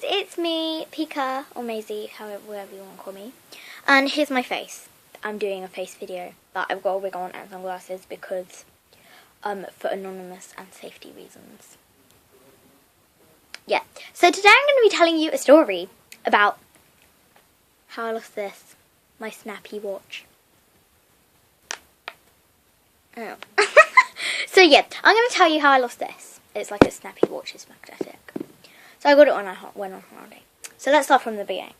it's me, Pika, or Maisie, whatever you want to call me. And here's my face. I'm doing a face video, but I've got a wig on and sunglasses because, for anonymous and safety reasons. Yeah, so today I'm going to be telling you a story about how I lost this, my snappy watch. Oh. So yeah, I'm going to tell you how I lost this. It's like a snappy watch, it's magnetic. So I got it when I went on holiday. So let's start from the beginning.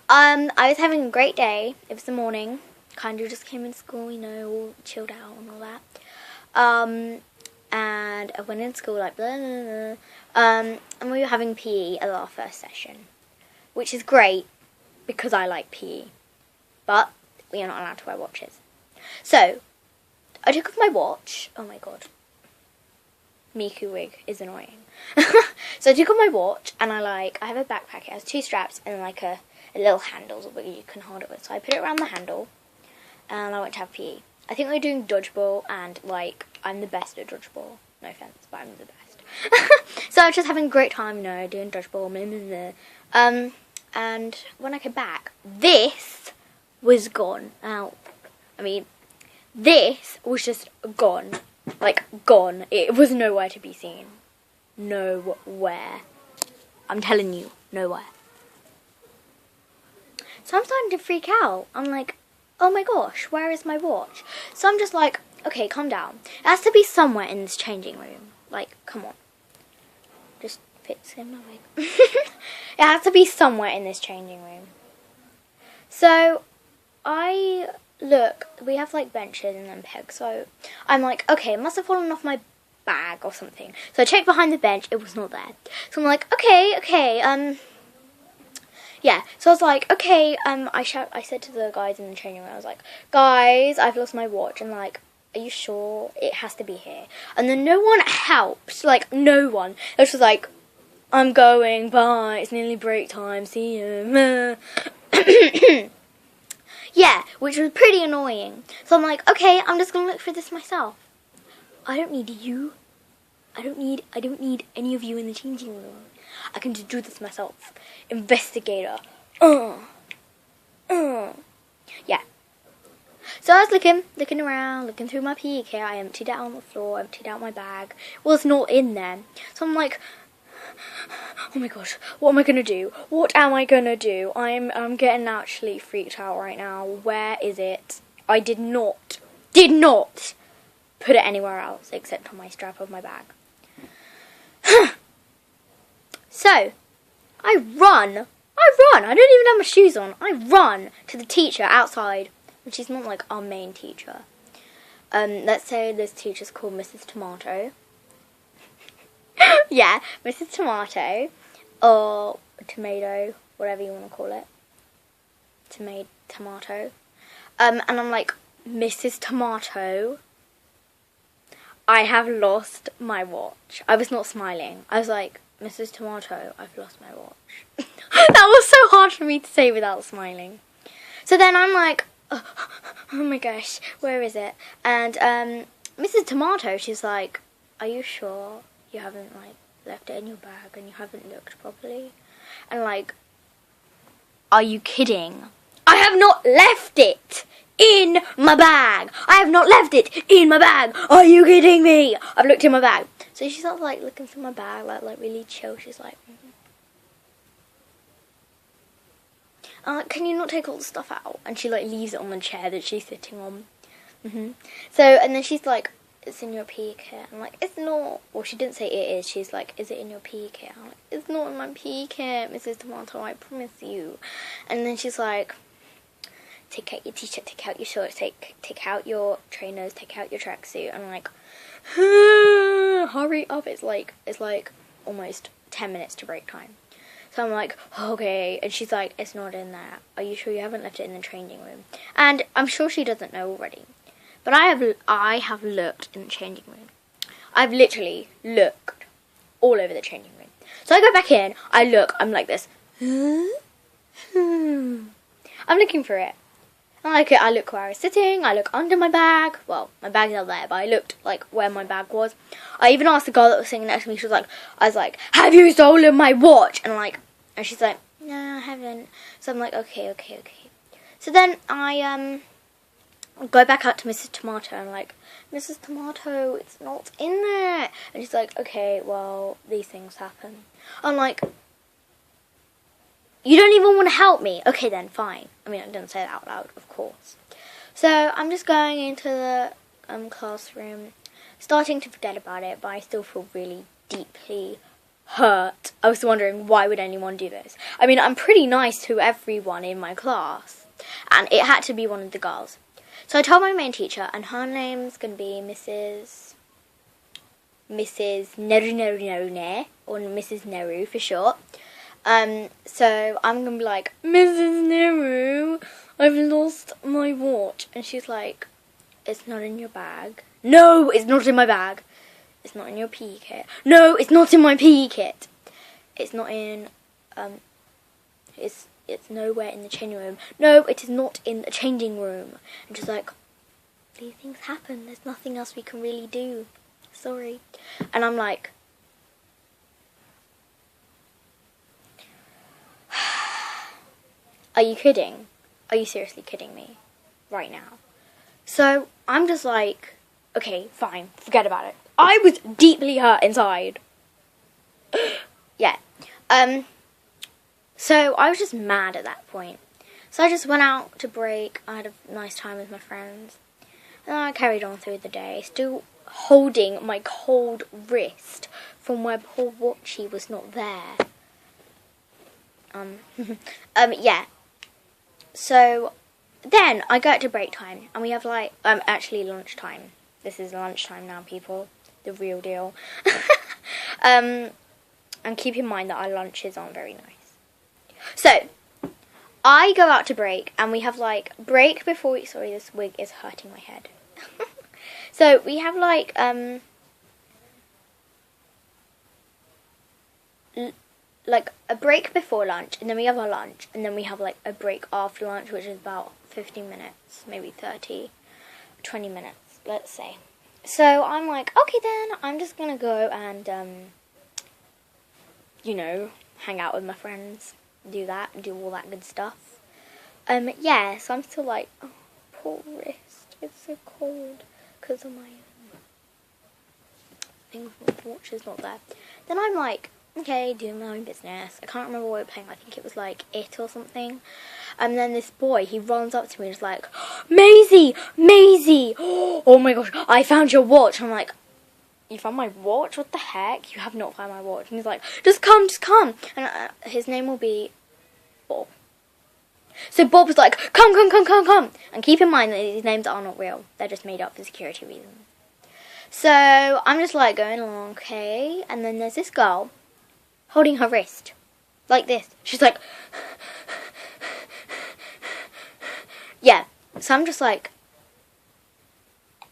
I was having a great day. It was the morning. Kind of just came in school, you know, all chilled out and all that. And I went in school like blah, blah, blah. And we were having PE at our first session, which is great because I like PE. But we are not allowed to wear watches. So I took off my watch. Oh my god. Miku wig is annoying. So I took off my watch and I have a backpack. It has 2 straps and like a little handle where you can hold it with. So I put it around the handle and I went to have PE. I think we were doing dodgeball and I'm the best at dodgeball. No offense, but I'm the best. So I was just having a great time, you know, doing dodgeball. Blah, blah, blah. And when I came back, this was gone. Now, I mean, this was just gone. Like, gone. It was nowhere to be seen. Nowhere. I'm telling you, nowhere. So I'm starting to freak out. I'm like, oh my gosh, where is my watch? So I'm just like, okay, calm down. It has to be somewhere in this changing room. Like, come on. Just fits in my wig. It has to be somewhere in this changing room. So I look, we have like benches and then pegs, so I'm like, okay, it must have fallen off my bag or something. So I checked behind the bench, it was not there. So I'm like, okay, yeah. So I was like, okay, I said to the guys in the training room, I was like, guys, I've lost my watch, and like, are you sure? It has to be here. And then no one helped, like, no one. It was just like, I'm going, bye, it's nearly break time, see you. Yeah, which was pretty annoying. So I'm like, okay, I'm just gonna look for this myself. I don't need you. I don't need any of you in the changing room. I can just do this myself. Investigator. Yeah. So I was looking around, looking through my PE kit. I emptied it out on the floor, emptied out my bag. It was not in there. So I'm like, oh my gosh, what am I gonna do? What am I gonna do? I'm getting actually freaked out right now. Where is it? I did not put it anywhere else except on my strap of my bag. So I run. I don't even have my shoes on. I run to the teacher outside, and she's not like our main teacher. Let's say this teacher's called Mrs. Tomato. Yeah, Mrs. Tomato, or tomato, whatever you want to call it. Tomato. And I'm like, Mrs. Tomato, I have lost my watch. I was not smiling. I was like, Mrs. Tomato, I've lost my watch. That was so hard for me to say without smiling. So then I'm like, oh my gosh, where is it? And Mrs. Tomato, she's like, are you sure you haven't left it in your bag and you haven't looked properly? And like, are you kidding? I have not left it in my bag. I have not left it in my bag. Are you kidding me? I've looked in my bag. So she starts like looking through my bag, like really chill. She's like, can you not take all the stuff out? And she like leaves it on the chair that she's sitting on. So, and then she's like, it's in your PE kit. I'm like, it's not. Well, she didn't say it is. She's like, is it in your PE kit? I'm like, it's not in my PE kit, Mrs. Tomato, I promise you. And then she's like, take out your t-shirt, take out your shorts, take out your trainers, take out your tracksuit. I'm like, hurry up. It's like almost 10 minutes to break time. So I'm like, okay. And she's like, it's not in there. Are you sure you haven't left it in the changing room? And I'm sure she doesn't know already. But I have looked in the changing room. I've literally looked all over the changing room. So I go back in, I look, I'm like this. I'm looking for it. I look where I was sitting, I look under my bag. Well, my bag's not there, but I looked like where my bag was. I even asked the girl that was sitting next to me, I was like, have you stolen my watch? And like, And she's like, no, I haven't. So I'm like, okay. So then I go back out to Mrs. Tomato and I'm like, Mrs. Tomato, it's not in there. And she's like, okay, well, these things happen. I'm like, you don't even want to help me. Okay then, fine. I mean, I didn't say that out loud, of course. So I'm just going into the classroom, starting to forget about it, but I still feel really deeply hurt. I was wondering, why would anyone do this? I mean, I'm pretty nice to everyone in my class, and it had to be one of the girls. So I told my main teacher, and her name's going to be Mrs. Neru, or Mrs. Neru for short. So I'm going to be like, Mrs. Neru, I've lost my watch. And she's like, it's not in your bag. No, it's not in my bag. It's not in your PE kit. No, it's not in my PE kit. It's not in, it's nowhere in the changing room. No, it is not in the changing room. And she's like, these things happen. There's nothing else we can really do. Sorry. And I'm like, are you kidding? Are you seriously kidding me right now? So I'm just like, okay, fine, forget about it. I was deeply hurt inside. Yeah. So I was just mad at that point. So I just went out to break. I had a nice time with my friends. And then I carried on through the day, still holding my cold wrist from where poor Watchy was not there. Yeah. So then I go to break time, and we have like, actually lunchtime. This is lunchtime now, people. The real deal. And keep in mind that our lunches aren't very nice. So, I go out to break, and we have like, break before we, sorry, this wig is hurting my head. So, we have like, like a break before lunch, and then we have our lunch, and then we have like a break after lunch, which is about 15 minutes, maybe 30, 20 minutes, let's say. So I'm like, okay then, I'm just gonna go and, you know, hang out with my friends, do all that good stuff. Yeah, so I'm still like, oh, poor wrist, it's so cold, because of my thing, my watch is not there. Then I'm like, okay, doing my own business. I can't remember what we were playing. I think it was like It or something. And then this boy, he runs up to me and is like, Maisie! Oh my gosh, I found your watch. I'm like, you found my watch? What the heck? You have not found my watch. And he's like, just come. And his name will be Bob. So Bob was like, come. And keep in mind that these names are not real. They're just made up for security reasons. So I'm just like going along, okay. And then there's this girl holding her wrist like this. She's like, yeah. So I'm just like,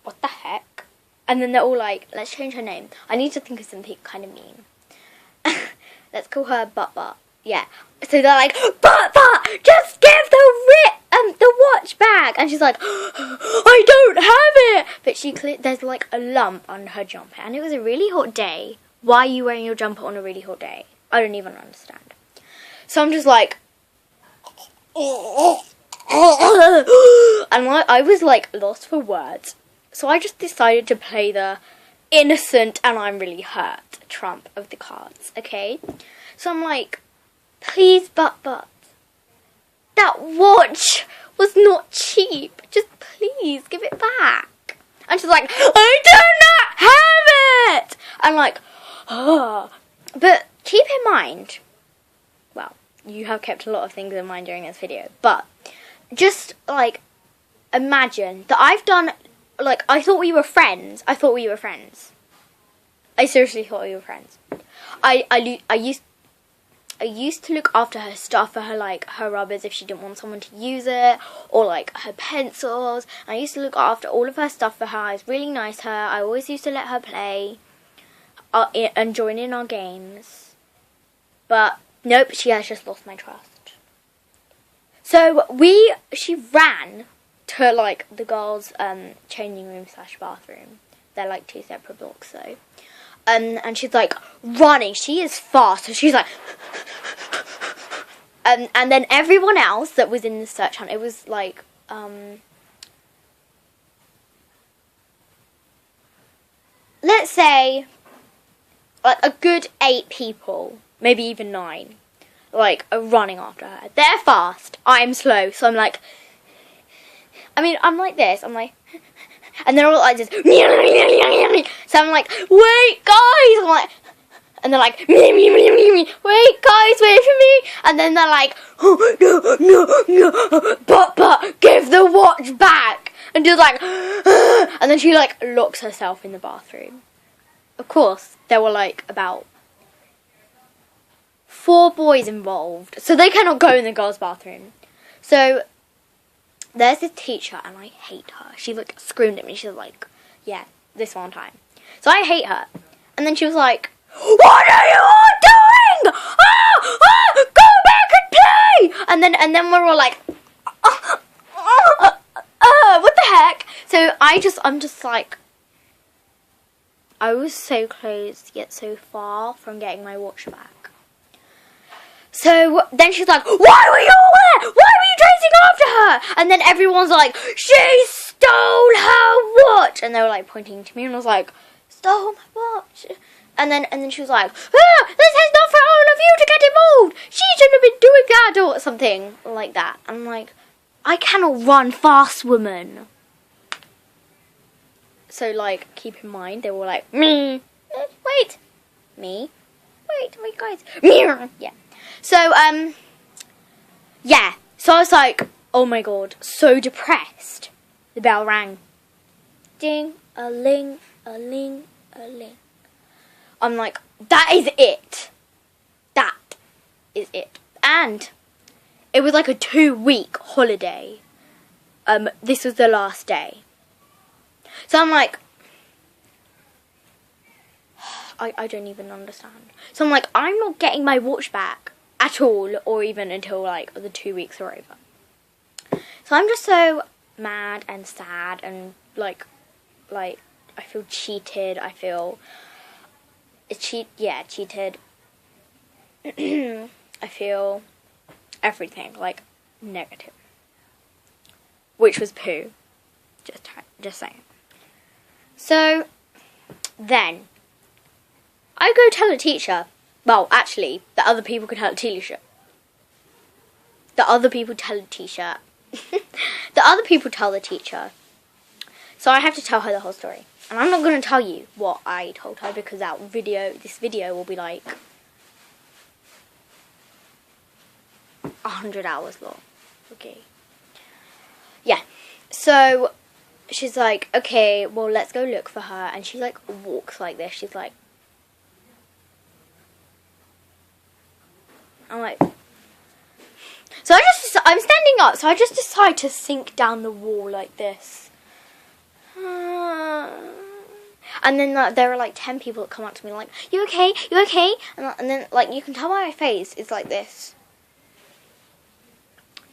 what the heck? And then they're all like, let's change her name. I need to think of something kind of mean. Let's call her Butt. Yeah. So they're like, Butt, just give the watch back. And she's like, I don't have it. But there's like a lump on her jumper, and it was a really hot day. Why are you wearing your jumper on a really hot day? I don't even understand. So I'm just like, and I was like lost for words. So I just decided to play the innocent and I'm really hurt trump of the cards, okay? So I'm like, please, Butt, that watch was not cheap. Just please give it back. And she's like, I do not have it. I'm like, oh. But keep in mind, well, you have kept a lot of things in mind during this video, but just like imagine that I've done, like, I thought we were friends. I seriously thought we were friends. I used to look after her stuff for her, like, her rubbers if she didn't want someone to use it, or, like, her pencils. I used to look after all of her stuff for her. I was really nice to her. I always used to let her play and join in our games. But, nope, she has just lost my trust. So, she ran to, like, the girls' changing room / bathroom. They're, like, 2 separate blocks, so. And she's, like, running. She is fast. So she's, like, And then everyone else that was in the search hunt, it was like, let's say, like a good 8 people, maybe even 9, like, are running after her. They're fast, I'm slow, so I'm like, I'm like this, I'm like, and they're all like this, so I'm like, wait, guys, I'm like, and they're like, wait, guys, wait for me, and then they're like, oh, no, but, give the watch back, and just like, and then she, like, locks herself in the bathroom. Of course, there were, like, about 4 boys involved, so they cannot go in the girls' bathroom. So, there's this teacher, and I hate her. She, like, screamed at me. She was like, yeah, this one time. So I hate her. And then she was like, what are you all doing? Go back and play! And then we're all like, what the heck? So I'm just like, I was so close yet so far from getting my watch back. So then she's like, why were you all there? Why were you chasing after her? And then everyone's like, she stole her watch. And they were like pointing to me, and I was like, stole my watch. And then she was like, this is not for all of you to get involved. She shouldn't have been doing that, or something like that. I'm like, I cannot run fast, woman. So, like, keep in mind, they were like, me. Wait. Me. Wait, guys. Yeah. So, yeah. So I was like, oh my god, so depressed. The bell rang. Ding, a ling, a ling, a ling. I'm like, that is it. That is it. And it was like a 2-week holiday. This was the last day. So I'm like, I don't even understand. So I'm like, I'm not getting my watch back at all, or even until like the 2 weeks are over. So I'm just so mad and sad, and like I feel cheated. I feel cheated. I feel everything, like, negative. Which was poo. Just saying. So, then, I go tell the teacher. Well, actually, the other people could tell the teacher. The other people tell the teacher. The other people tell the teacher. So I have to tell her the whole story. And I'm not going to tell you what I told her, because this video will be like 100 hours long. Okay. Yeah. So she's like, okay, well, let's go look for her. And she, like, walks like this. She's like, I'm like, so I'm standing up, so I just decide to sink down the wall like this. And then there are like 10 people that come up to me like, you okay? You okay? And then, like, you can tell by my face, it's like this.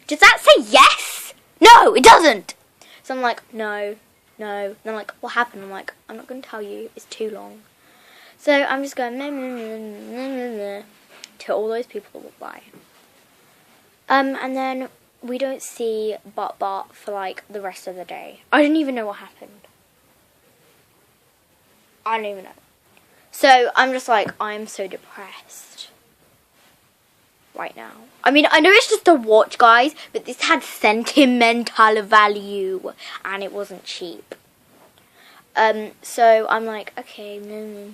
Does that say yes? No, it doesn't. So I'm like, no. And they're like, what happened? I'm like, I'm not going to tell you. It's too long. So I'm just going to all those people that walk by. And then we don't see Bart for like the rest of the day. I don't even know what happened. I don't even know. So I'm just like, I'm so depressed right now. I mean, I know it's just a watch, guys, but this had sentimental value, and it wasn't cheap. So I'm like, okay, no.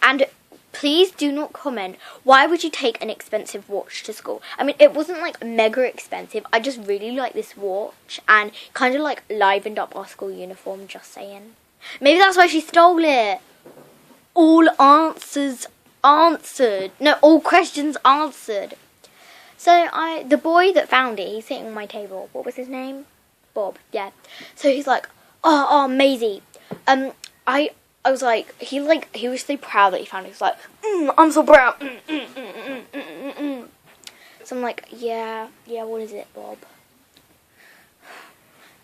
And please do not comment, why would you take an expensive watch to school? I mean, it wasn't like mega expensive. I just really like this watch, and kind of like livened up our school uniform, just saying. Maybe that's why she stole it. All answers answered. No, all questions answered. So the boy that found it, he's sitting on my table. What was his name? Bob, yeah. So he's like, oh, Maisie. I was like, he was so proud that he found it. He was like, I'm so proud. So I'm like, yeah, what is it, Bob?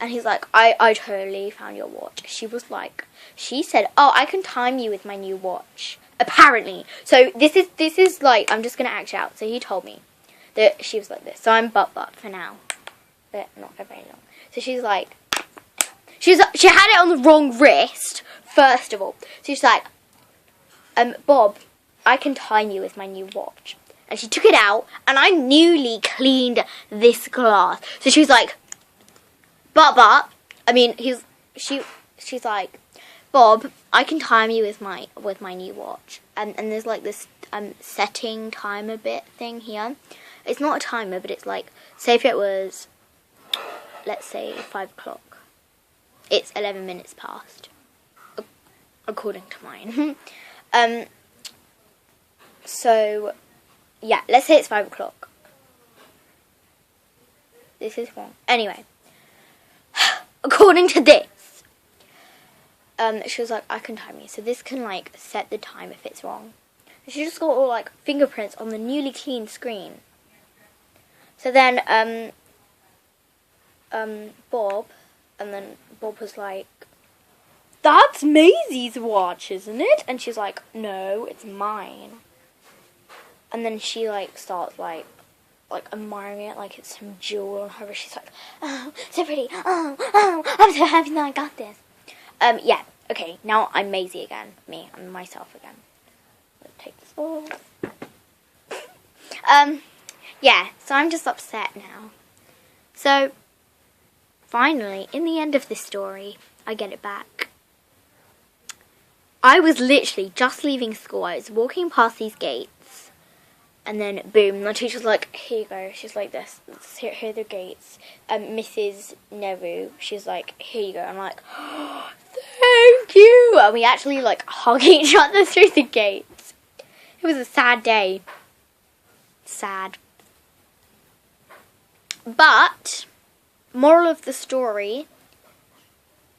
And he's like, I totally found your watch. She said, oh, I can time you with my new watch. Apparently. So this is like, I'm just going to act out. So he told me that she was like this. So I'm Butt for now, but not for very long. So she's like, she had it on the wrong wrist first of all. So she's like, Bob, I can time you with my new watch. And she took it out, and I newly cleaned this glass. So she was like, she's like, Bob, I can time you with my new watch. And there's like this setting timer bit thing here. It's not a timer, but it's like, say if it was, let's say 5 o'clock. It's 11 minutes past, according to mine. So, yeah, let's say it's 5 o'clock. This is wrong. Anyway, according to this, she was like, I can time you. So this can, like, set the time if it's wrong. And she just got all, like, fingerprints on the newly cleaned screen. So then, Bob was like, that's Maisie's watch, isn't it? And she's like, no, it's mine. And then she, like, starts, like admiring it like it's some jewel on her wrist. She's like, oh, so pretty. Oh, I'm so happy that I got this. Yeah, okay, now I'm Maisie again. I'm myself again. Let's take this off. Yeah, so I'm just upset now. So, finally, in the end of this story, I get it back. I was literally just leaving school. I was walking past these gates, and then boom, my teacher's like, here you go. She's like this. Here are the gates. Mrs. Neru, she's like, here you go. I'm like, oh, thank you. And we actually like hug each other through the gates. It was a sad day. Sad. But, moral of the story,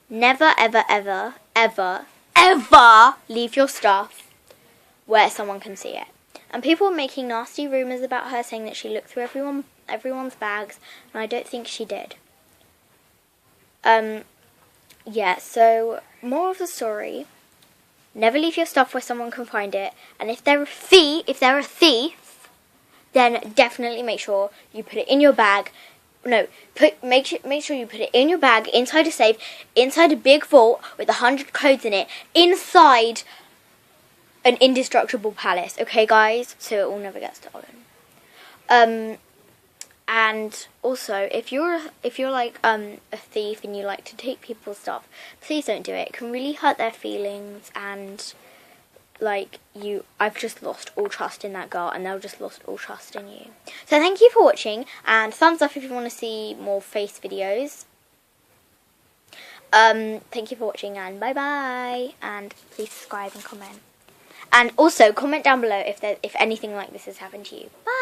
never, ever, ever, ever, ever leave your stuff where someone can see it. And people were making nasty rumours about her, saying that she looked through everyone's bags, and I don't think she did. Yeah, so, moral of the story, never leave your stuff where someone can find it, and if they're a thief, then definitely make sure you put it in your bag. No, make sure you put it in your bag, inside a safe, inside a big vault with 100 codes in it, inside an indestructible palace. Okay, guys, so it will never get stolen. And also, if you're like a thief and you like to take people's stuff, please don't do it. It can really hurt their feelings, and like I've just lost all trust in that girl, and they've just lost all trust in you. So thank you for watching, and thumbs up if you want to see more face videos. Thank you for watching, and bye bye, and please subscribe and comment. And also comment down below if anything like this has happened to you. Bye.